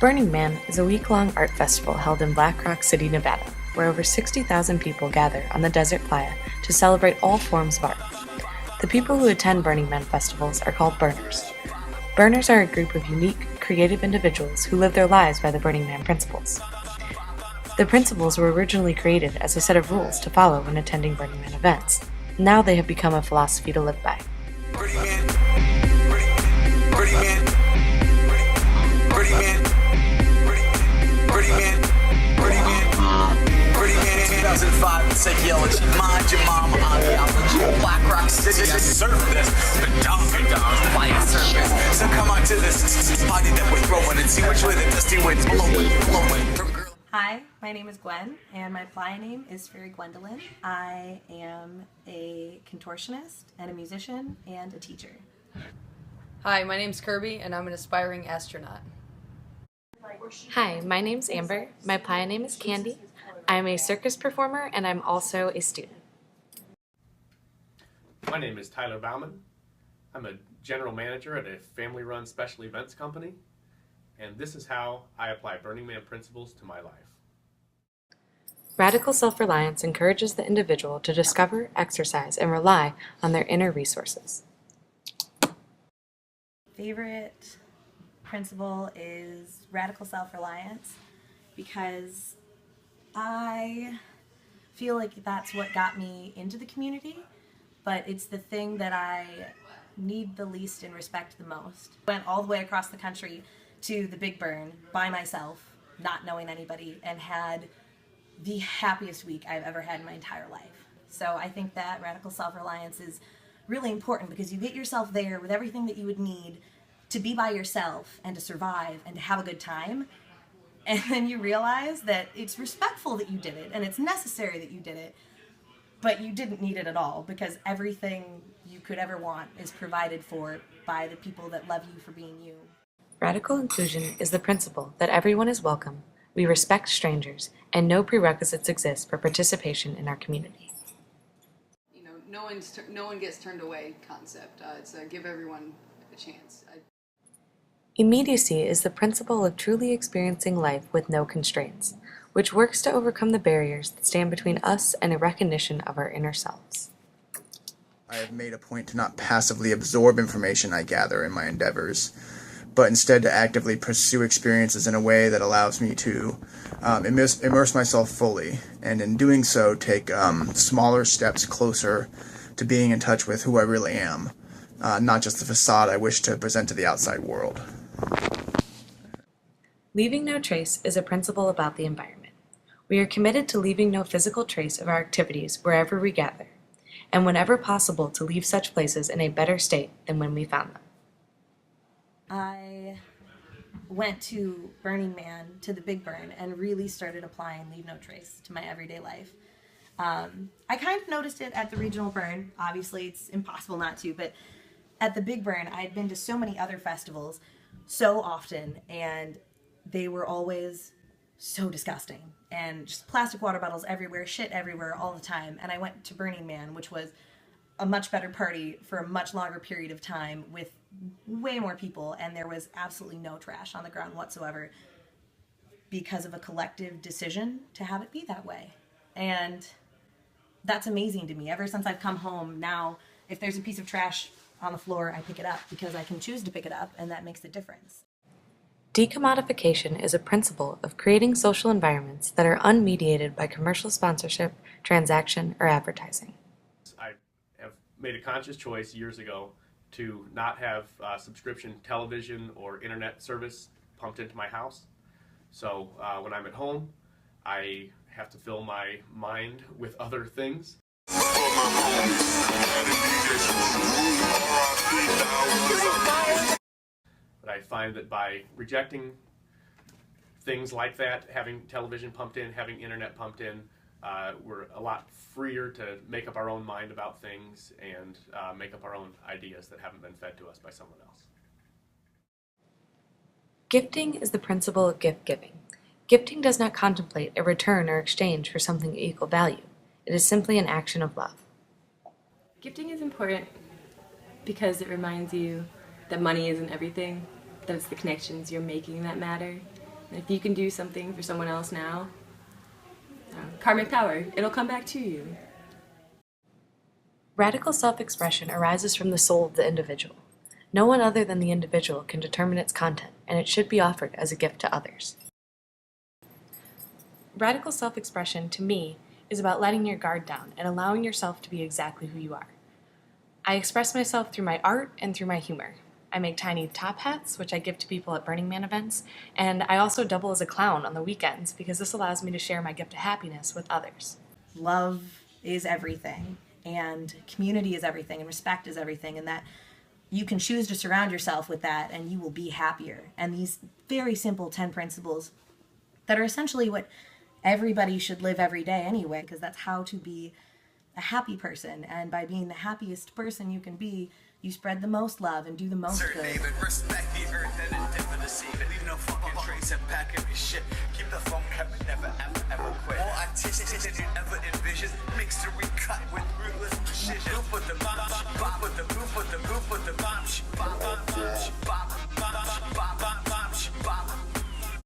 Burning Man is a week-long art festival held in Black Rock City, Nevada, where over 60,000 people gather on the desert playa to celebrate all forms of art. The people who attend Burning Man festivals are called Burners. Burners are a group of unique, creative individuals who live their lives by the Burning Man principles. The principles were originally created as a set of rules to follow when attending Burning Man events. Now they have become a philosophy to live by. Burning Man, Burning Man, Burning Man, Burning Man, Burning Man, Burning Man, 2005 psychology, mind your mama ideology, Black Rock City, I serve this, the dogs flying surface. So come on to this party that we're throwing and see which way the dusty wind's blowing. Hi, my name is Gwen, and my playa name is Fairy Gwendolyn. I am a contortionist, and a musician, and a teacher. Hi, my name's Kirby, and I'm an aspiring astronaut. Hi, my name's Amber. My playa name is Candy. I'm a circus performer, and I'm also a student. My name is Tyler Bauman. I'm a general manager at a family-run special events company, and this is how I apply Burning Man principles to my life. Radical self-reliance encourages the individual to discover, exercise, and rely on their inner resources. Favorite principle is radical self-reliance, because I feel like that's what got me into the community, but it's the thing that I need the least and respect the most. Went all the way across the country to the Big Burn by myself, not knowing anybody, and had the happiest week I've ever had in my entire life. So I think that radical self-reliance is really important, because you get yourself there with everything that you would need to be by yourself and to survive and to have a good time. And then you realize that it's respectful that you did it and it's necessary that you did it, but you didn't need it at all, because everything you could ever want is provided for by the people that love you for being you. Radical inclusion is the principle that everyone is welcome, we respect strangers, and no prerequisites exist for participation in our community. You know, no one gets turned away concept. It's a give everyone a chance. Immediacy is the principle of truly experiencing life with no constraints, which works to overcome the barriers that stand between us and a recognition of our inner selves. I have made a point to not passively absorb information I gather in my endeavors, but instead to actively pursue experiences in a way that allows me to immerse myself fully, and in doing so take smaller steps closer to being in touch with who I really am, not just the facade I wish to present to the outside world. Leaving no trace is a principle about the environment. We are committed to leaving no physical trace of our activities wherever we gather, and whenever possible to leave such places in a better state than when we found them. I went to Burning Man, to the Big Burn, and really started applying Leave No Trace to my everyday life. I kind of noticed it at the Regional Burn. Obviously, it's impossible not to, but at the Big Burn, I had been to so many other festivals so often, and they were always so disgusting. And just plastic water bottles everywhere, shit everywhere, all the time. And I went to Burning Man, which was a much better party for a much longer period of time with way more people, and there was absolutely no trash on the ground whatsoever, because of a collective decision to have it be that way. And that's amazing to me. Ever since I've come home, now if there's a piece of trash on the floor, I pick it up, because I can choose to pick it up, and that makes a difference. Decommodification is a principle of creating social environments that are unmediated by commercial sponsorship, transaction, or advertising. I have made a conscious choice years ago to not have subscription television or internet service pumped into my house. So when I'm at home, I have to fill my mind with other things. But I find that by rejecting things like that, having television pumped in, having internet pumped in, we're a lot freer to make up our own mind about things and make up our own ideas that haven't been fed to us by someone else. Gifting is the principle of gift giving. Gifting does not contemplate a return or exchange for something of equal value. It is simply an action of love. Gifting is important because it reminds you that money isn't everything, that it's the connections you're making that matter. If you can do something for someone else now, karmic power, it'll come back to you. Radical self-expression arises from the soul of the individual. No one other than the individual can determine its content, and it should be offered as a gift to others. Radical self-expression, to me, is about letting your guard down and allowing yourself to be exactly who you are. I express myself through my art and through my humor. I make tiny top hats, which I give to people at Burning Man events, and I also double as a clown on the weekends because this allows me to share my gift of happiness with others. Love is everything, and community is everything, and respect is everything, and that you can choose to surround yourself with that and you will be happier. And these very simple 10 principles that are essentially what everybody should live every day anyway, because that's how to be a happy person. And by being the happiest person you can be, you spread the most love and do the most good. Respect the earth and endeavor to save it. Leave no fucking trace and pack every shit. Keep the phone coming, never ever quit. More artistic than you ever envisioned. Mix the recut with ruthless precision. Put the